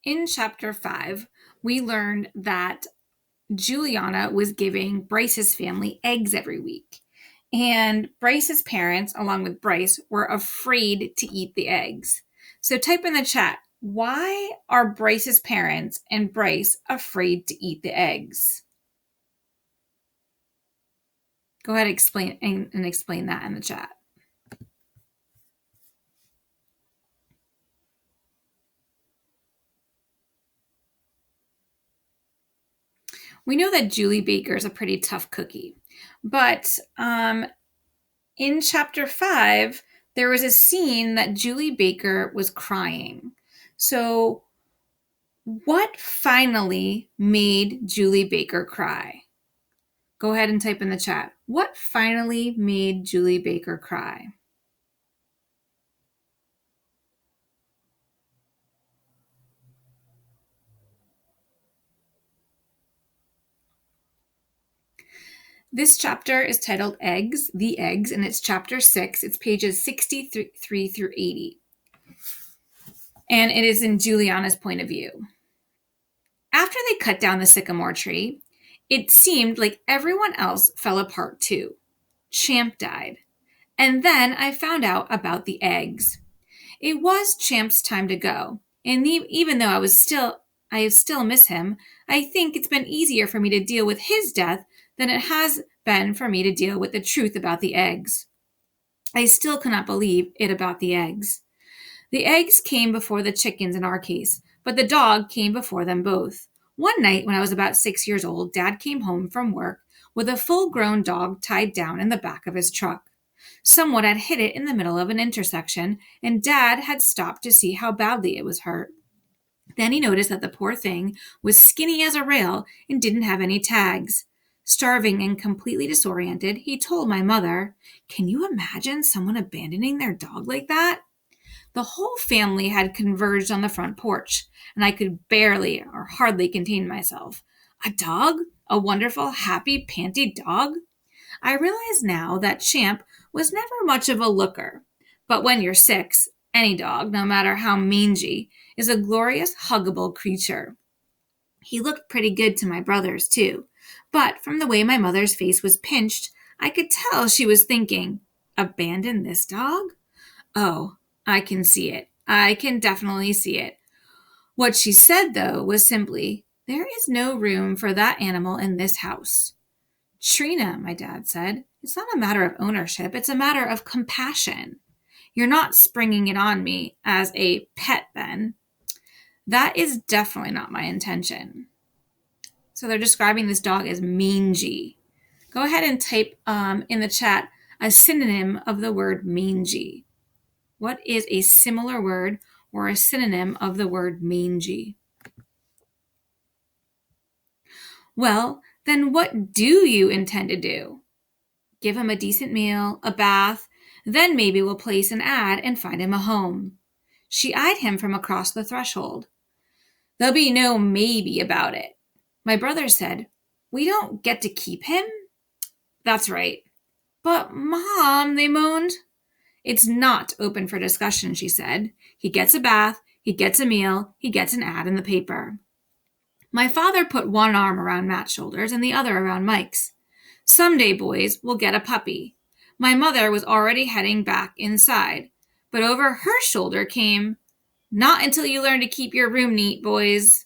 In chapter 5, we learned that Juliana was giving Bryce's family eggs every week. And Bryce's parents, along with Bryce, were afraid to eat the eggs. So type in the chat, why are Bryce's parents and Bryce afraid to eat the eggs? Go ahead and explain that in the chat. We know that Julie Baker is a pretty tough cookie, but in chapter 5, there was a scene that Julie Baker was crying. So, what finally made Julie Baker cry? Go ahead and type in the chat. What finally made Julie Baker cry? This chapter is titled Eggs, The Eggs, and it's chapter 6. It's pages 63 through 80. And it is in Juliana's point of view. After they cut down the sycamore tree, it seemed like everyone else fell apart too. Champ died. And then I found out about the eggs. It was Champ's time to go. And even though I still miss him, I think it's been easier for me to deal with his death than it has been for me to deal with the truth about the eggs. I still cannot believe it about the eggs. The eggs came before the chickens in our case, but the dog came before them both. One night when I was about 6 years old, Dad came home from work with a full-grown dog tied down in the back of his truck. Someone had hit it in the middle of an intersection, and Dad had stopped to see how badly it was hurt. Then he noticed that the poor thing was skinny as a rail and didn't have any tags. Starving and completely disoriented, he told my mother, "Can you imagine someone abandoning their dog like that?" The whole family had converged on the front porch, and I could barely or hardly contain myself. A dog? A wonderful, happy, panty dog? I realize now that Champ was never much of a looker, but when you're 6, any dog, no matter how mangy, is a glorious, huggable creature. He looked pretty good to my brothers, too, but from the way my mother's face was pinched, I could tell she was thinking, abandon this dog? Oh, I can see it. I can definitely see it. What she said, though, was simply, there is no room for that animal in this house. Trina, my dad said, it's not a matter of ownership. It's a matter of compassion. You're not springing it on me as a pet, then. That is definitely not my intention. So they're describing this dog as mangy. Go ahead and type in the chat a synonym of the word mangy. What is a similar word or a synonym of the word mangy? Well, then what do you intend to do? Give him a decent meal, a bath, then maybe we'll place an ad and find him a home. She eyed him from across the threshold. There'll be no maybe about it. My brother said, we don't get to keep him? That's right. But Mom, they moaned. It's not open for discussion, she said. He gets a bath, he gets a meal, he gets an ad in the paper. My father put one arm around Matt's shoulders and the other around Mike's. Someday, boys, we'll get a puppy. My mother was already heading back inside, but over her shoulder came, not until you learn to keep your room neat, boys.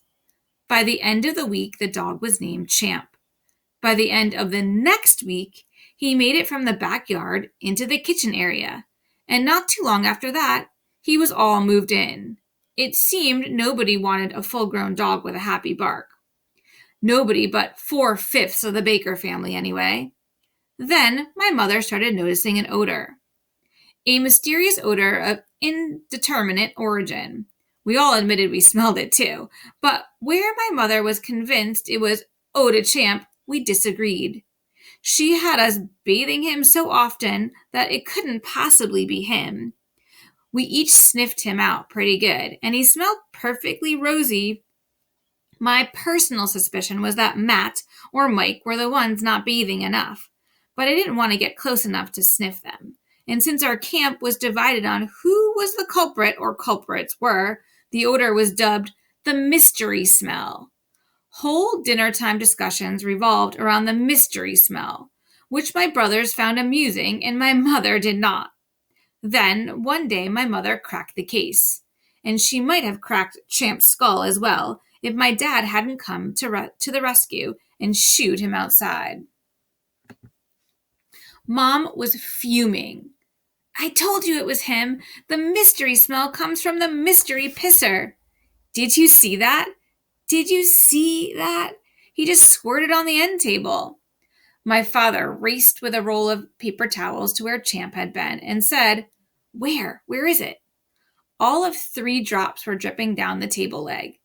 By the end of the week, the dog was named Champ. By the end of the next week, he made it from the backyard into the kitchen area, and not too long after that, he was all moved in. It seemed nobody wanted a full-grown dog with a happy bark. Nobody but 4/5 of the Baker family, anyway. Then my mother started noticing an odor. A mysterious odor of indeterminate origin. We all admitted we smelled it too, but where my mother was convinced it was Eau de Champ, we disagreed. She had us bathing him so often that it couldn't possibly be him. We each sniffed him out pretty good, and he smelled perfectly rosy. My personal suspicion was that Matt or Mike were the ones not bathing enough, but I didn't want to get close enough to sniff them. And since our camp was divided on who was the culprit or culprits were, the odor was dubbed The mystery smell. Whole dinner time discussions revolved around the mystery smell, which my brothers found amusing and my mother did not. Then, one day, my mother cracked the case, and she might have cracked Champ's skull as well if my dad hadn't come to the rescue and shooed him outside. Mom was fuming. I told you it was him. The mystery smell comes from the mystery pisser. Did you see that? Did you see that? He just squirted on the end table. My father raced with a roll of paper towels to where Champ had been and said, Where? Where is it? All of 3 drops were dripping down the table leg.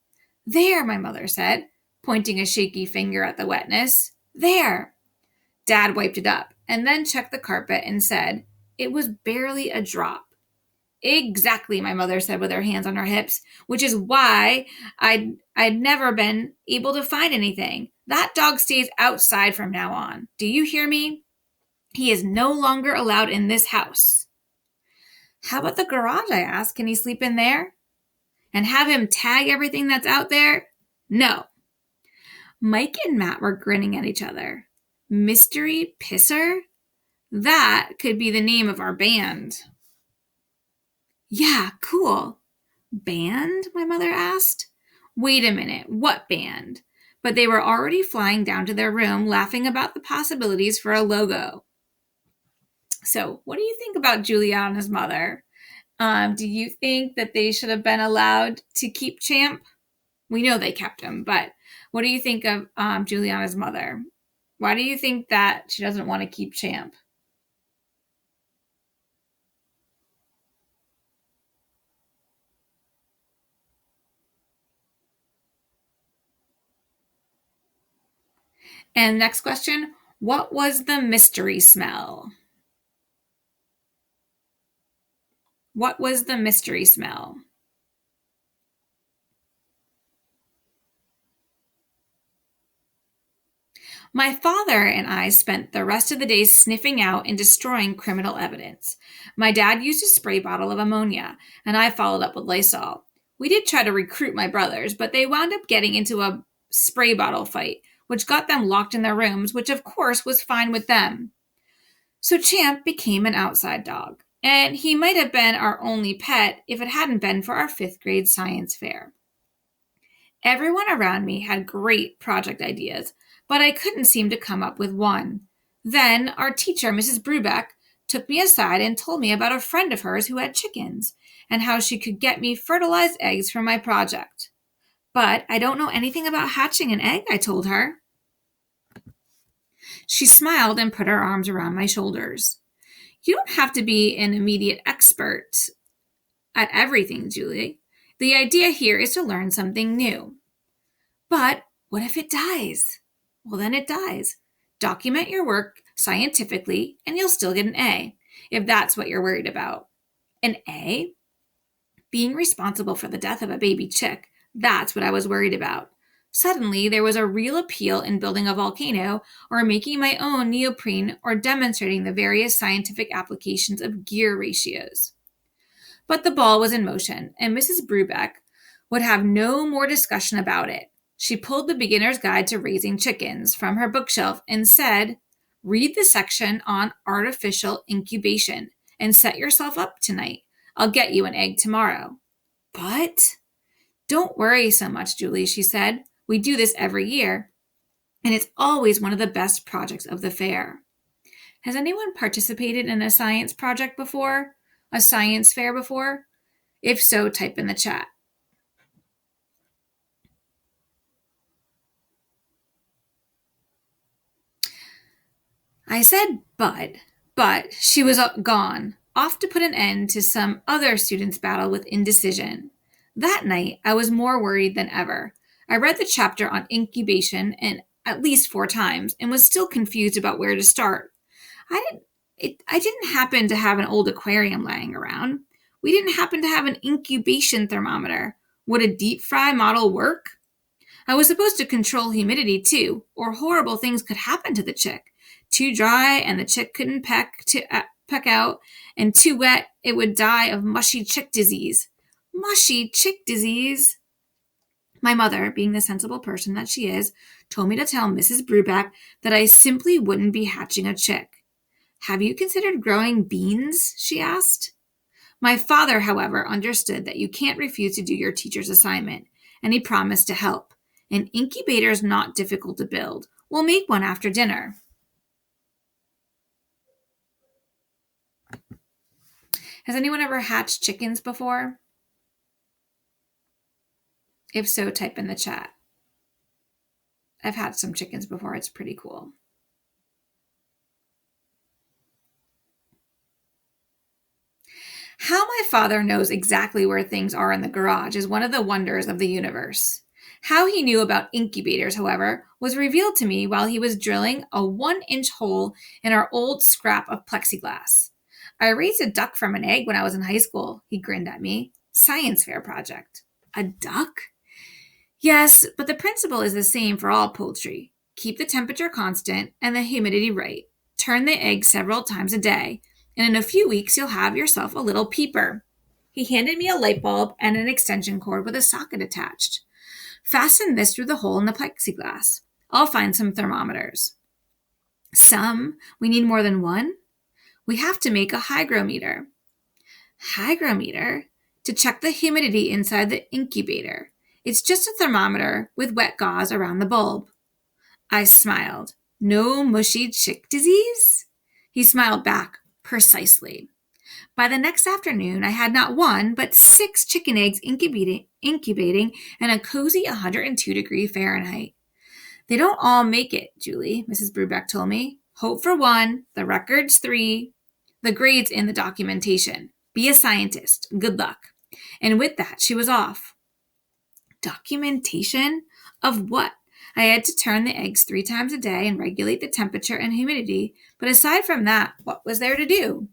There, my mother said, pointing a shaky finger at the wetness. There. Dad wiped it up and then checked the carpet and said, It was barely a drop. Exactly, my mother said with her hands on her hips, which is why I'd never been able to find anything. That dog stays outside from now on. Do you hear me? He is no longer allowed in this house. How about the garage, I asked. Can he sleep in there? And have him tag everything that's out there? No. Mike and Matt were grinning at each other. Mystery Pisser? That could be the name of our band. Yeah, cool. Band? My mother asked. Wait a minute, what band? But they were already flying down to their room, laughing about the possibilities for a logo. So, what do you think about Juliana's mother? Do you think that they should have been allowed to keep Champ? We know they kept him, but what do you think of Juliana's mother? Why do you think that she doesn't want to keep Champ? And next question, what was the mystery smell? What was the mystery smell? My father and I spent the rest of the day sniffing out and destroying criminal evidence. My dad used a spray bottle of ammonia, and I followed up with Lysol. We did try to recruit my brothers, but they wound up getting into a spray bottle fight, which got them locked in their rooms, which of course was fine with them. So Champ became an outside dog, and he might have been our only pet if it hadn't been for our 5th grade science fair. Everyone around me had great project ideas, but I couldn't seem to come up with one. Then our teacher, Mrs. Brubeck, took me aside and told me about a friend of hers who had chickens and how she could get me fertilized eggs for my project. But I don't know anything about hatching an egg, I told her. She smiled and put her arms around my shoulders. You don't have to be an immediate expert at everything, Julie. The idea here is to learn something new. But what if it dies? Well, then it dies. Document your work scientifically and you'll still get an A, if that's what you're worried about. An A? Being responsible for the death of a baby chick, that's what I was worried about. Suddenly, there was a real appeal in building a volcano or making my own neoprene or demonstrating the various scientific applications of gear ratios. But the ball was in motion, and Mrs. Brubeck would have no more discussion about it. She pulled the Beginner's Guide to Raising Chickens from her bookshelf and said, Read the section on artificial incubation and set yourself up tonight. I'll get you an egg tomorrow. But don't worry so much, Julie, she said. We do this every year, and it's always one of the best projects of the fair. Has anyone participated in a science project before? A science fair before? If so, type in the chat. I said but she was gone, off to put an end to some other student's battle with indecision. That night, I was more worried than ever. I read the chapter on incubation and at least 4 times and was still confused about where to start. I didn't happen to have an old aquarium lying around. We didn't happen to have an incubation thermometer. Would a deep fry model work? I was supposed to control humidity too, or horrible things could happen to the chick. Too dry and the chick couldn't peck out, and too wet it would die of mushy chick disease. Mushy chick disease? My mother, being the sensible person that she is, told me to tell Mrs. Brubeck that I simply wouldn't be hatching a chick. Have you considered growing beans? She asked. My father, however, understood that you can't refuse to do your teacher's assignment, and he promised to help. An incubator is not difficult to build. We'll make one after dinner. Has anyone ever hatched chickens before? If so, type in the chat. I've hatched some chickens before. It's pretty cool. How my father knows exactly where things are in the garage is one of the wonders of the universe. How he knew about incubators, however, was revealed to me while he was drilling a 1-inch hole in our old scrap of plexiglass. I raised a duck from an egg when I was in high school, he grinned at me. Science fair project. A duck? Yes, but the principle is the same for all poultry. Keep the temperature constant and the humidity right. Turn the egg several times a day, and in a few weeks you'll have yourself a little peeper. He handed me a light bulb and an extension cord with a socket attached. Fasten this through the hole in the plexiglass. I'll find some thermometers. Some? We need more than one? We have to make a hygrometer. Hygrometer? To check the humidity inside the incubator. It's just a thermometer with wet gauze around the bulb. I smiled. No mushy chick disease? He smiled back. Precisely. By the next afternoon, I had not one, but 6 chicken eggs incubating in a cozy 102 Fahrenheit. They don't all make it, Julie, Mrs. Brubeck told me. Hope for 1, the record's 3. The grade's in the documentation. Be a scientist. Good luck. And with that, she was off. Documentation? Of what? I had to turn the eggs 3 times a day and regulate the temperature and humidity, but aside from that, what was there to do?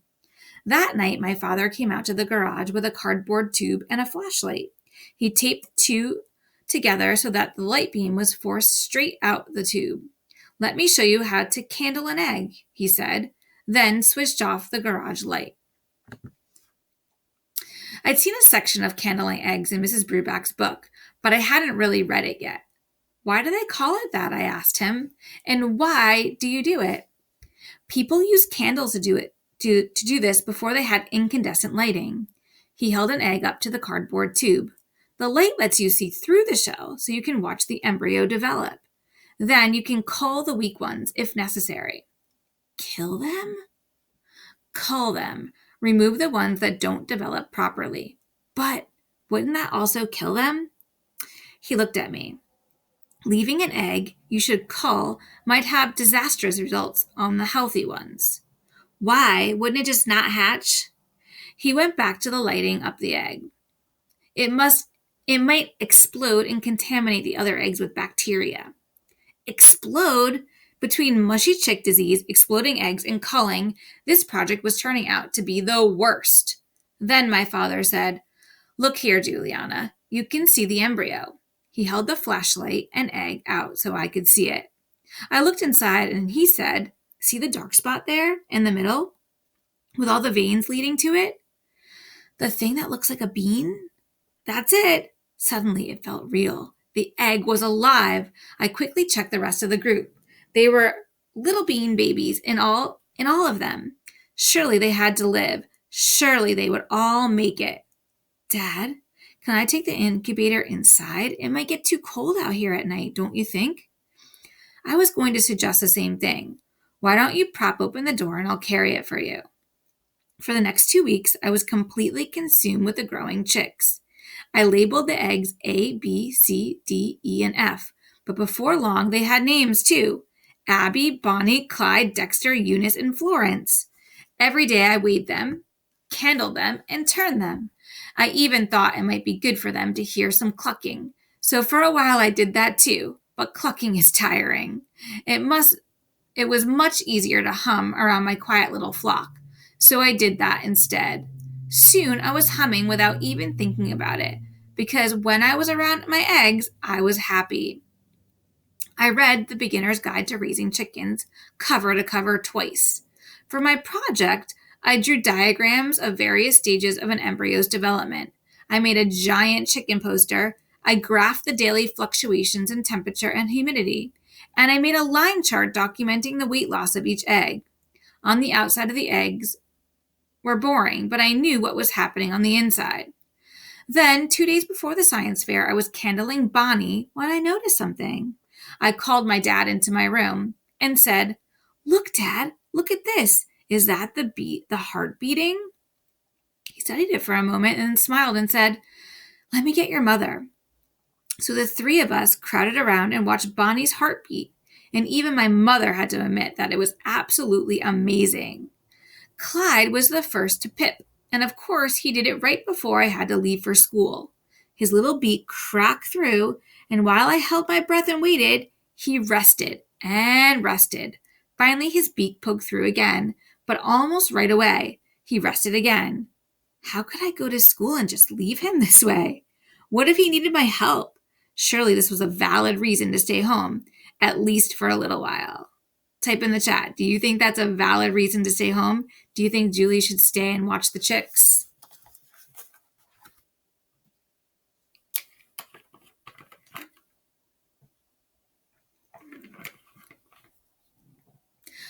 That night, my father came out to the garage with a cardboard tube and a flashlight. He taped the two together so that the light beam was forced straight out the tube. Let me show you how to candle an egg, he said, then switched off the garage light. I'd seen a section of candling eggs in Mrs. Brubeck's book, but I hadn't really read it yet. Why do they call it that? I asked him. And why do you do it? People used candles to do this before they had incandescent lighting. He held an egg up to the cardboard tube. The light lets you see through the shell so you can watch the embryo develop. Then you can cull the weak ones if necessary. Kill them? Cull them. Remove the ones that don't develop properly. But wouldn't that also kill them? He looked at me. Leaving an egg you should cull might have disastrous results on the healthy ones. Why? Wouldn't it just not hatch? He went back to the lighting up the egg. It might explode and contaminate the other eggs with bacteria. Explode? Between mushy chick disease, exploding eggs, and culling, this project was turning out to be the worst. Then my father said, Look here, Juliana, you can see the embryo. He held the flashlight and egg out so I could see it. I looked inside and he said, See the dark spot there in the middle with all the veins leading to it? The thing that looks like a bean? That's it. Suddenly it felt real. The egg was alive. I quickly checked the rest of the group. They were little bean babies in all of them. Surely they had to live. Surely they would all make it. Dad, can I take the incubator inside? It might get too cold out here at night, don't you think? I was going to suggest the same thing. Why don't you prop open the door and I'll carry it for you? For the next 2 weeks, I was completely consumed with the growing chicks. I labeled the eggs A, B, C, D, E, and F, but before long they had names too. Abby, Bonnie, Clyde, Dexter, Eunice, and Florence. Every day I weighed them, candled them, and turned them. I even thought it might be good for them to hear some clucking. So for a while I did that too, but clucking is tiring. It was much easier to hum around my quiet little flock, so I did that instead. Soon I was humming without even thinking about it, because when I was around my eggs, I was happy. I read The Beginner's Guide to Raising Chickens cover to cover twice. For my project, I drew diagrams of various stages of an embryo's development. I made a giant chicken poster. I graphed the daily fluctuations in temperature and humidity, and I made a line chart documenting the weight loss of each egg. On the outside of the eggs were boring, but I knew what was happening on the inside. Then, 2 days before the science fair, I was candling Bonnie when I noticed something. I called my dad into my room and said, "Look, Dad, look at this. Is that the heart beating?" He studied it for a moment and smiled and said, "Let me get your mother." So the three of us crowded around and watched Bonnie's heartbeat, and even my mother had to admit that it was absolutely amazing. Clyde was the first to pip, and of course he did it right before I had to leave for school. His little beak cracked through, and while I held my breath and waited, he rested and rested. Finally his beak poked through again, but almost right away. He rested again. How could I go to school and just leave him this way? What if he needed my help? Surely this was a valid reason to stay home, at least for a little while. Type in the chat. Do you think that's a valid reason to stay home? Do you think Julie should stay and watch the chicks?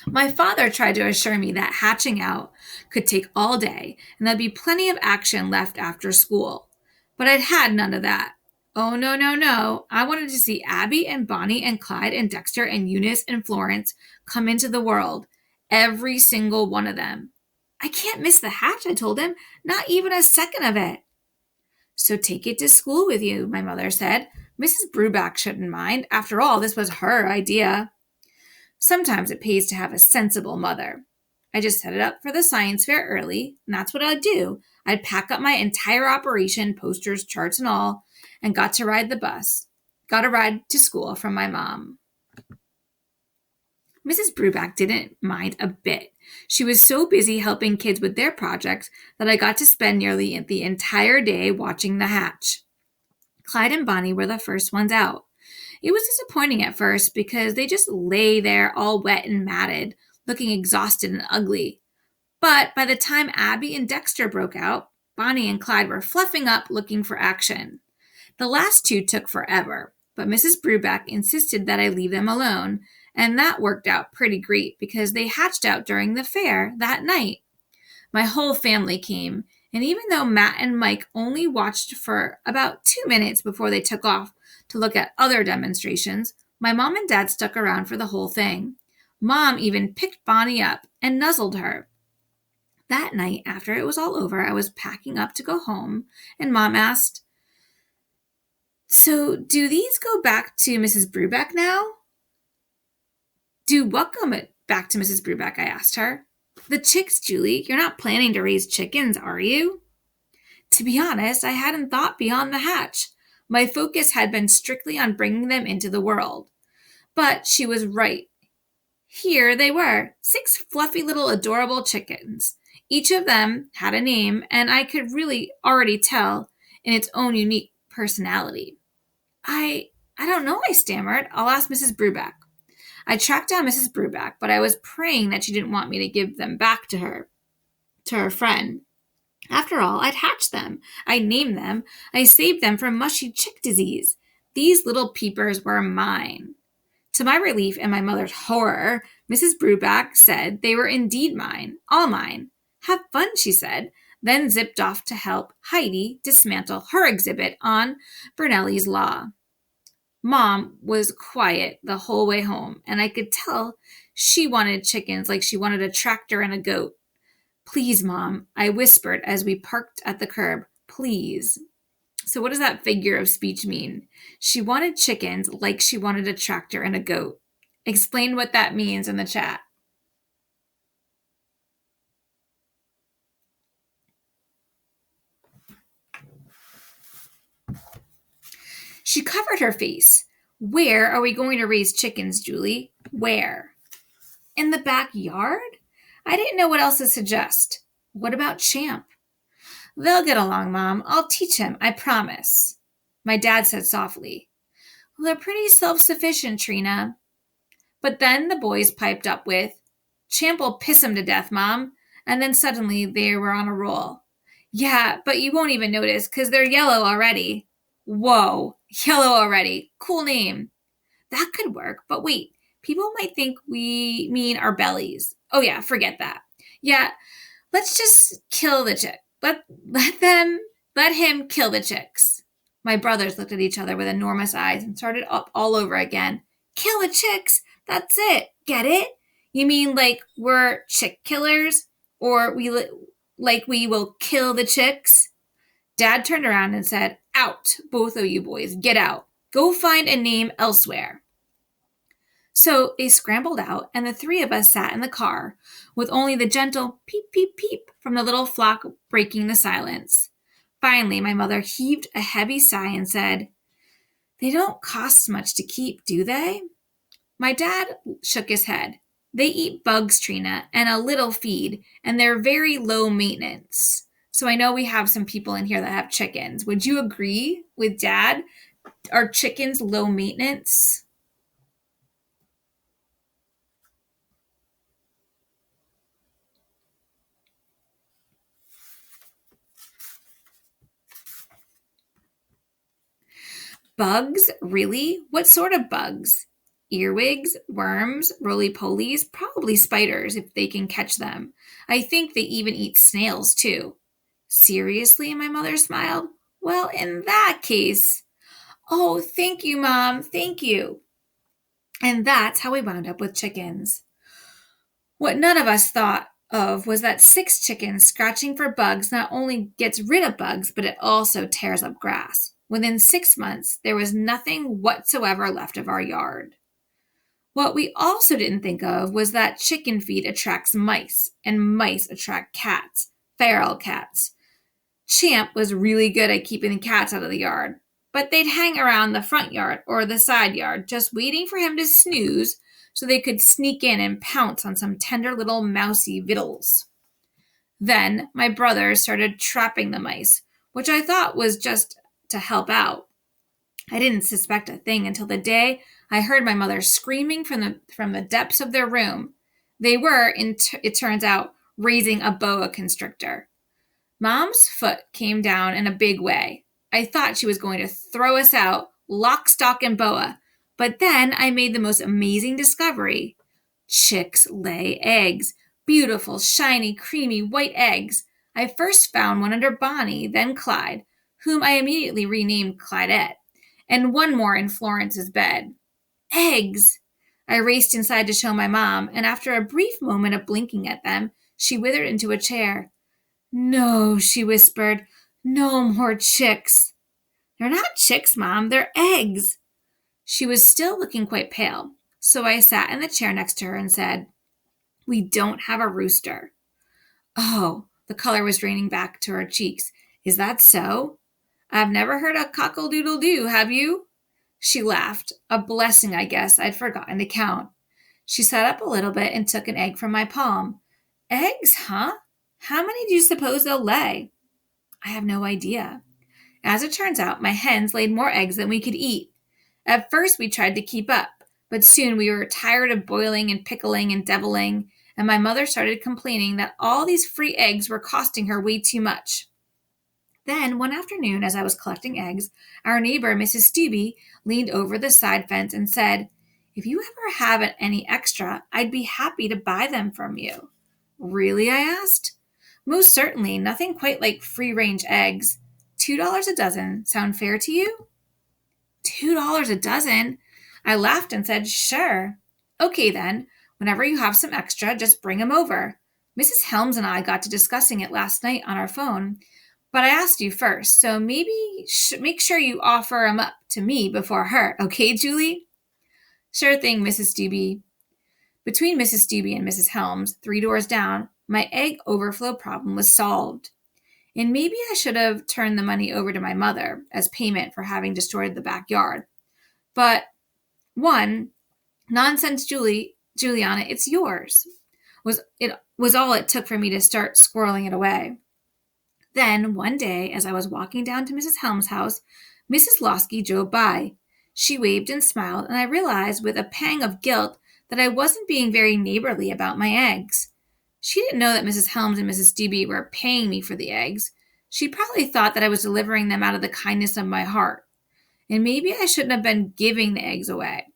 My father tried to assure me that hatching out could take all day and there'd be plenty of action left after school. But I'd had none of that. Oh, no, no, no. I wanted to see Abby and Bonnie and Clyde and Dexter and Eunice and Florence come into the world. Every single one of them. I can't miss the hatch, I told him. Not even a second of it. So take it to school with you, my mother said. Mrs. Bruback shouldn't mind. After all, this was her idea. Sometimes it pays to have a sensible mother. I just set it up for the science fair early, and that's what I'd do. I'd pack up my entire operation, posters, charts, and all, and got to ride the bus. Got a ride to school from my mom. Mrs. Bruback didn't mind a bit. She was so busy helping kids with their projects that I got to spend nearly the entire day watching the hatch. Clyde and Bonnie were the first ones out. It was disappointing at first because they just lay there all wet and matted, looking exhausted and ugly. But by the time Abby and Dexter broke out, Bonnie and Clyde were fluffing up looking for action. The last two took forever, but Mrs. Bruback insisted that I leave them alone, and that worked out pretty great because they hatched out during the fair that night. My whole family came, and even though Matt and Mike only watched for about 2 minutes before they took off to look at other demonstrations, my mom and dad stuck around for the whole thing. Mom even picked Bonnie up and nuzzled her. That night, after it was all over, I was packing up to go home, and Mom asked, "So, do these go back to Mrs. Bruback now?" "Do what go back to Mrs. Bruback?" I asked her. "The chicks, Julie. You're not planning to raise chickens, are you?" To be honest, I hadn't thought beyond the hatch. My focus had been strictly on bringing them into the world. But she was right. Here they were, 6 fluffy little adorable chickens. Each of them had a name, and I could really already tell in its own unique personality. I don't know, I stammered. I'll ask Mrs. Bruback. I tracked down Mrs. Bruback, but I was praying that she didn't want me to give them back to her friend. After all, I'd hatched them. I named them. I saved them from mushy chick disease. These little peepers were mine. To my relief and my mother's horror, Mrs. Bruback said they were indeed mine, all mine. Have fun, she said, then zipped off to help Heidi dismantle her exhibit on Bernelli's Law. Mom was quiet the whole way home, and I could tell she wanted chickens like she wanted a tractor and a goat. "Please, Mom," I whispered as we parked at the curb. "Please." So what does that figure of speech mean? She wanted chickens like she wanted a tractor and a goat. Explain what that means in the chat. She covered her face. "Where are we going to raise chickens, Julie? Where?" "In the backyard?" I didn't know what else to suggest. "What about Champ?" "They'll get along, Mom. I'll teach him, I promise." My dad said softly, "Well, they're pretty self-sufficient, Trina." But then the boys piped up with, "Champ will piss him to death, Mom." And then suddenly they were on a roll. "Yeah, but you won't even notice because they're yellow already." Whoa, yellow already. Cool name. That could work, but wait, people might think we mean our bellies. Oh yeah, forget that. Yeah, let's just kill the chick. Let him kill the chicks. My brothers looked at each other with enormous eyes and started up all over again. Kill the chicks? That's it. Get it? You mean like we're chick killers? Or like we will kill the chicks? Dad turned around and said, Out, both of you boys, get out. Go find a name elsewhere. So they scrambled out, and the three of us sat in the car, with only the gentle peep, peep, peep from the little flock breaking the silence. Finally, my mother heaved a heavy sigh and said, They don't cost much to keep, do they? My dad shook his head. They eat bugs, Trina, and a little feed, and they're very low maintenance. So I know we have some people in here that have chickens. Would you agree with Dad? Are chickens low maintenance? Bugs? Really? What sort of bugs? Earwigs, worms, roly-polies, probably spiders if they can catch them. I think they even eat snails too. Seriously? My mother smiled. Well, in that case, oh, thank you, Mom, thank you. And that's how we wound up with chickens. What none of us thought of was that 6 chickens scratching for bugs not only gets rid of bugs, but it also tears up grass. Within 6 months, there was nothing whatsoever left of our yard. What we also didn't think of was that chicken feed attracts mice, and mice attract cats, feral cats. Champ was really good at keeping the cats out of the yard, but they'd hang around the front yard or the side yard, just waiting for him to snooze so they could sneak in and pounce on some tender little mousy victuals. Then my brothers started trapping the mice, which I thought was just to help out. I didn't suspect a thing until the day I heard my mother screaming from the depths of their room. They were, it turns out, raising a boa constrictor. Mom's foot came down in a big way. I thought she was going to throw us out, lock, stock, and boa. But then I made the most amazing discovery. Chicks lay eggs. Beautiful, shiny, creamy white eggs. I first found one under Bonnie, then Clyde, whom I immediately renamed Clydette, and one more in Florence's bed. Eggs! I raced inside to show my mom, and after a brief moment of blinking at them, she withered into a chair. No, she whispered. No more chicks. They're not chicks, Mom. They're eggs. She was still looking quite pale, so I sat in the chair next to her and said, We don't have a rooster. Oh, the color was draining back to her cheeks. Is that so? I've never heard a cockle-doodle-doo, have you? She laughed. A blessing, I guess. I'd forgotten to count. She sat up a little bit and took an egg from my palm. Eggs, huh? How many do you suppose they'll lay? I have no idea. As it turns out, my hens laid more eggs than we could eat. At first, we tried to keep up, but soon we were tired of boiling and pickling and deviling, and my mother started complaining that all these free eggs were costing her way too much. Then, one afternoon, as I was collecting eggs, our neighbor, Mrs. Stubbe, leaned over the side fence and said, If you ever have any extra, I'd be happy to buy them from you. Really? I asked. Most certainly, nothing quite like free-range eggs. $2 a dozen. Sound fair to you? $2 a dozen? I laughed and said, Sure. Okay then, whenever you have some extra, just bring 'em over. Mrs. Helms and I got to discussing it last night on our phone, but I asked you first, so maybe make sure you offer 'em up to me before her, okay, Julie? Sure thing, Mrs. Stubbe. Between Mrs. Stubbe and Mrs. Helms, 3 doors down, my egg overflow problem was solved. And maybe I should have turned the money over to my mother as payment for having destroyed the backyard. But one, nonsense, Juliana, it's yours. Was all it took for me to start squirreling it away. Then, one day, as I was walking down to Mrs. Helm's house, Mrs. Losky drove by. She waved and smiled, and I realized with a pang of guilt that I wasn't being very neighborly about my eggs. She didn't know that Mrs. Helms and Mrs. Stubbe were paying me for the eggs. She probably thought that I was delivering them out of the kindness of my heart. and maybe I shouldn't have been giving the eggs away.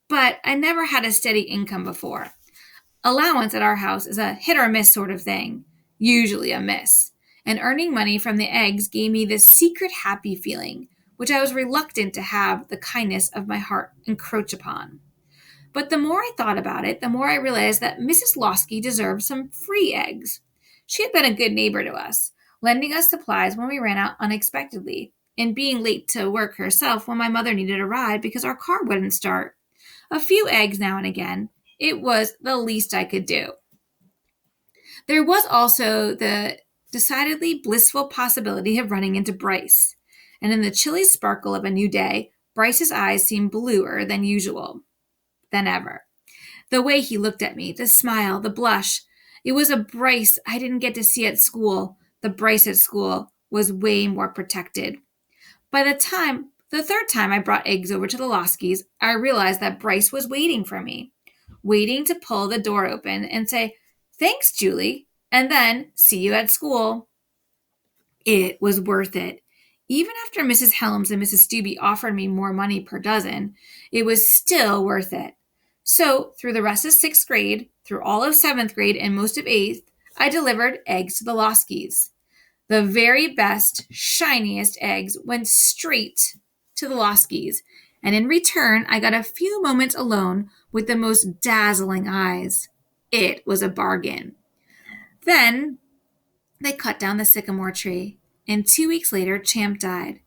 But I never had a steady income before. Allowance at our house is a hit or miss sort of thing, usually a miss. And earning money from the eggs gave me this secret happy feeling, which I was reluctant to have the kindness of my heart encroach upon. But the more I thought about it, the more I realized that Mrs. Losky deserved some free eggs. She had been a good neighbor to us, lending us supplies when we ran out unexpectedly, and being late to work herself when my mother needed a ride because our car wouldn't start. A few eggs now and again. It was the least I could do. There was also the decidedly blissful possibility of running into Bryce. And in the chilly sparkle of a new day, Bryce's eyes seemed bluer than ever. The way he looked at me, the smile, the blush. It was a Bryce I didn't get to see at school. The Bryce at school was way more protected. By the third time I brought eggs over to the Loskys, I realized that Bryce was waiting for me, waiting to pull the door open and say, "Thanks, Julie," and then, "See you at school." It was worth it. Even after Mrs. Helms and Mrs. Stubbe offered me more money per dozen, it was still worth it. So, through the rest of 6th grade, through all of 7th grade, and most of 8th, I delivered eggs to the Loskys. The very best, shiniest eggs went straight to the Loskys, and in return, I got a few moments alone with the most dazzling eyes. It was a bargain. Then they cut down the sycamore tree, and 2 weeks later, Champ died.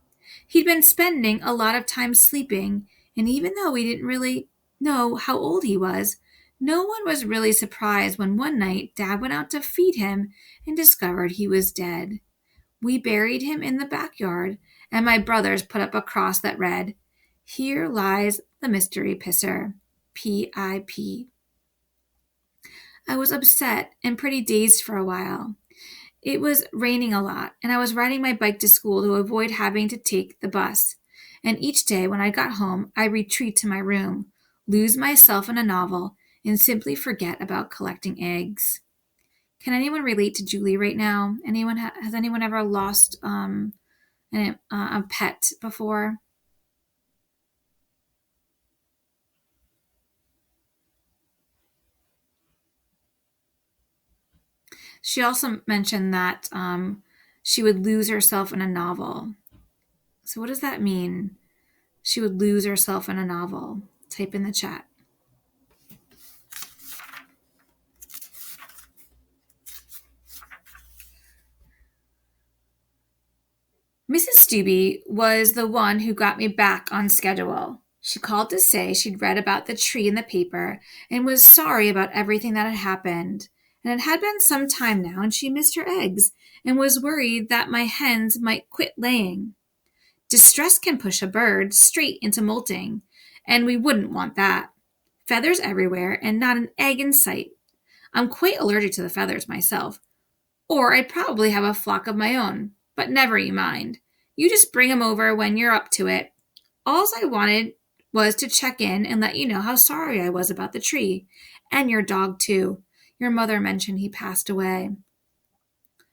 He'd been spending a lot of time sleeping, and even though we didn't really know how old he was, no one was really surprised when one night Dad went out to feed him and discovered he was dead. We buried him in the backyard, and my brothers put up a cross that read, "Here lies the mystery pisser, P.I.P." I was upset and pretty dazed for a while. It was raining a lot, and I was riding my bike to school to avoid having to take the bus. And each day when I got home, I retreat to my room, lose myself in a novel, and simply forget about collecting eggs. Can anyone relate to Julie right now? Has anyone ever lost a pet before? She also mentioned that she would lose herself in a novel. So what does that mean? She would lose herself in a novel. Type in the chat. Mrs. Stubbe was the one who got me back on schedule. She called to say she'd read about the tree in the paper and was sorry about everything that had happened. And it had been some time now, and she missed her eggs and was worried that my hens might quit laying. Distress can push a bird straight into molting, and we wouldn't want that. Feathers everywhere and not an egg in sight. I'm quite allergic to the feathers myself, or I'd probably have a flock of my own, but never you mind. You just bring 'em over when you're up to it. Alls I wanted was to check in and let you know how sorry I was about the tree, and your dog too. Your mother mentioned he passed away.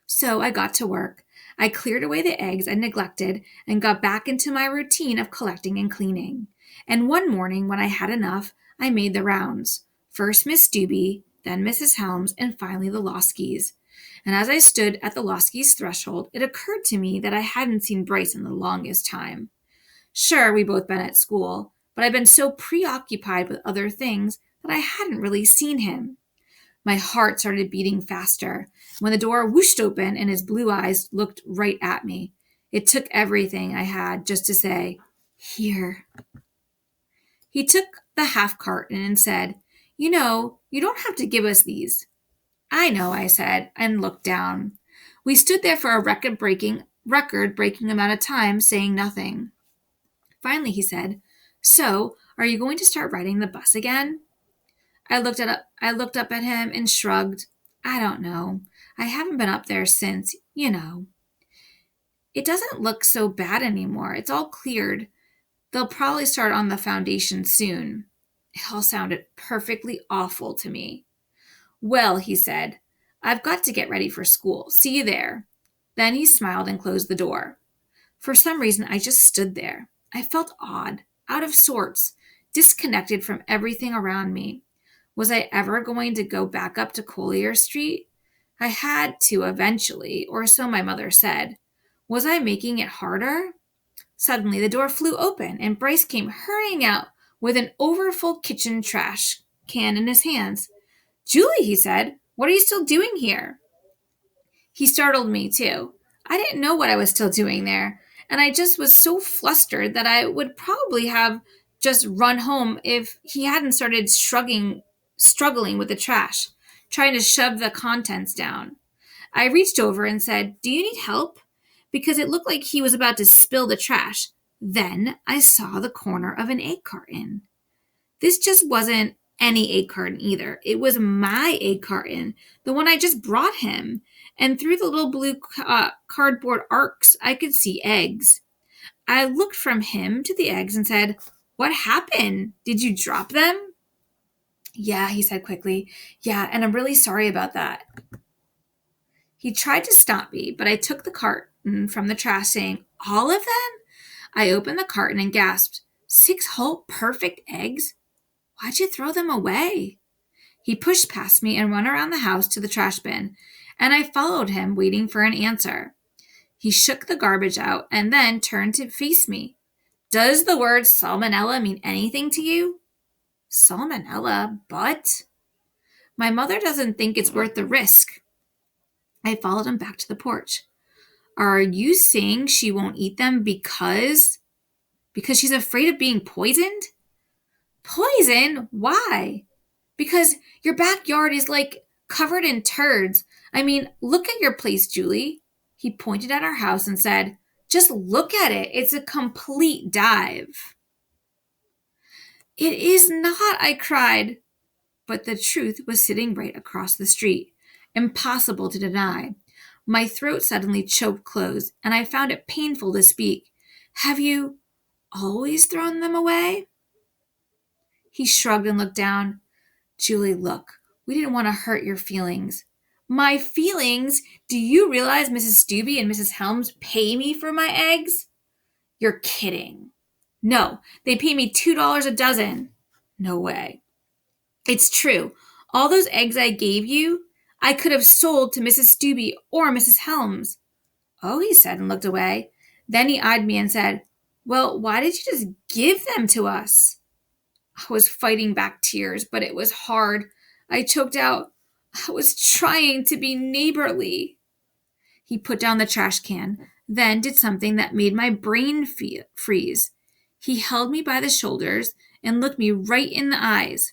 So I got to work. I cleared away the eggs I neglected and got back into my routine of collecting and cleaning. And one morning, when I had enough, I made the rounds. First Miss Stubbe, then Mrs. Helms, and finally the Loskys. And as I stood at the Loskys' threshold, it occurred to me that I hadn't seen Bryce in the longest time. Sure, we both been at school, but I'd been so preoccupied with other things that I hadn't really seen him. My heart started beating faster when the door whooshed open and his blue eyes looked right at me. It took everything I had just to say, "Here." He took the half carton and said, "You know, you don't have to give us these." "I know," I said, and looked down. We stood there for a record-breaking amount of time, saying nothing. Finally, he said, "So, are you going to start riding the bus again?" I looked up at him and shrugged. "I don't know. I haven't been up there since, you know." "It doesn't look so bad anymore. It's all cleared. They'll probably start on the foundation soon." It all sounded perfectly awful to me. "Well," he said, "I've got to get ready for school. See you there." Then he smiled and closed the door. For some reason, I just stood there. I felt odd, out of sorts, disconnected from everything around me. Was I ever going to go back up to Collier Street? I had to eventually, or so my mother said. Was I making it harder? Suddenly, the door flew open, and Bryce came hurrying out with an overfull kitchen trash can in his hands. Julie, he said, what are you still doing here? He startled me, too. I didn't know what I was still doing there, and I just was so flustered that I would probably have just run home if he hadn't started struggling with the trash, trying to shove the contents down. I reached over and said, Do you need help? Because it looked like he was about to spill the trash. Then I saw the corner of an egg carton. This just wasn't any egg carton either. It was my egg carton, the one I just brought him. And through the little blue cardboard arcs, I could see eggs. I looked from him to the eggs and said, What happened? Did you drop them? Yeah, he said quickly. Yeah, and I'm really sorry about that. He tried to stop me, but I took the carton from the trash, saying, All of them? I opened the carton and gasped, 6 whole perfect eggs? Why'd you throw them away? He pushed past me and ran around the house to the trash bin, and I followed him, waiting for an answer. He shook the garbage out and then turned to face me. Does the word salmonella mean anything to you? Salmonella, but... My mother doesn't think it's worth the risk. I followed him back to the porch. Are you saying she won't eat them because she's afraid of being poisoned? Poison? Why? Because your backyard is like covered in turds. I mean, look at your place, Julie. He pointed at our house and said, Just look at it. It's a complete dive. It is not, I cried. But the truth was sitting right across the street. Impossible to deny. My throat suddenly choked closed, and I found it painful to speak. Have you always thrown them away? He shrugged and looked down. Julie, look, we didn't want to hurt your feelings. My feelings? Do you realize Mrs. Stubbe and Mrs. Helms pay me for my eggs? You're kidding. No, they pay me $2 a dozen. No way. It's true. All those eggs I gave you, I could have sold to Mrs. Stubbe or Mrs. Helms. Oh, he said and looked away. Then he eyed me and said, Well, why did you just give them to us? I was fighting back tears, but it was hard. I choked out, I was trying to be neighborly. He put down the trash can, then did something that made my brain freeze. He held me by the shoulders and looked me right in the eyes.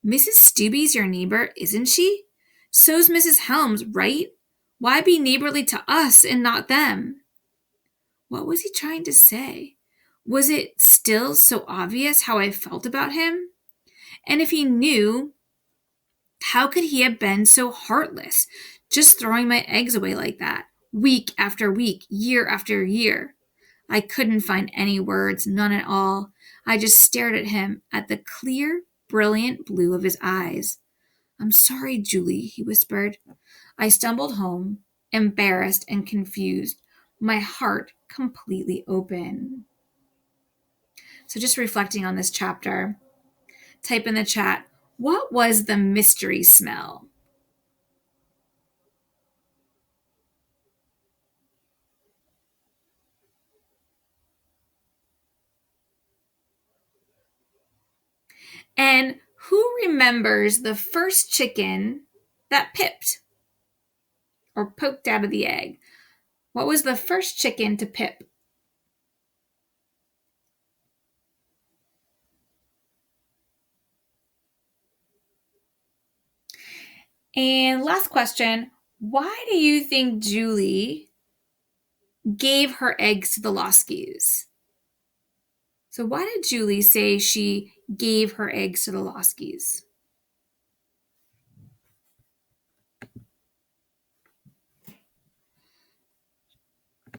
Mrs. Stubbe's your neighbor, isn't she? So's Mrs. Helms, right? Why be neighborly to us and not them? What was he trying to say? Was it still so obvious how I felt about him? And if he knew, how could he have been so heartless, just throwing my eggs away like that, week after week, year after year? I couldn't find any words, none at all. I just stared at him, at the clear, brilliant blue of his eyes. I'm sorry, Julie, he whispered. I stumbled home, embarrassed and confused, my heart completely open. So just reflecting on this chapter, type in the chat, what was the mystery smell? And who remembers the first chicken that pipped or poked out of the egg? What was the first chicken to pip? And last question, why do you think Julie gave her eggs to the Loskis? So why did Julie say she gave her eggs to the Loskis?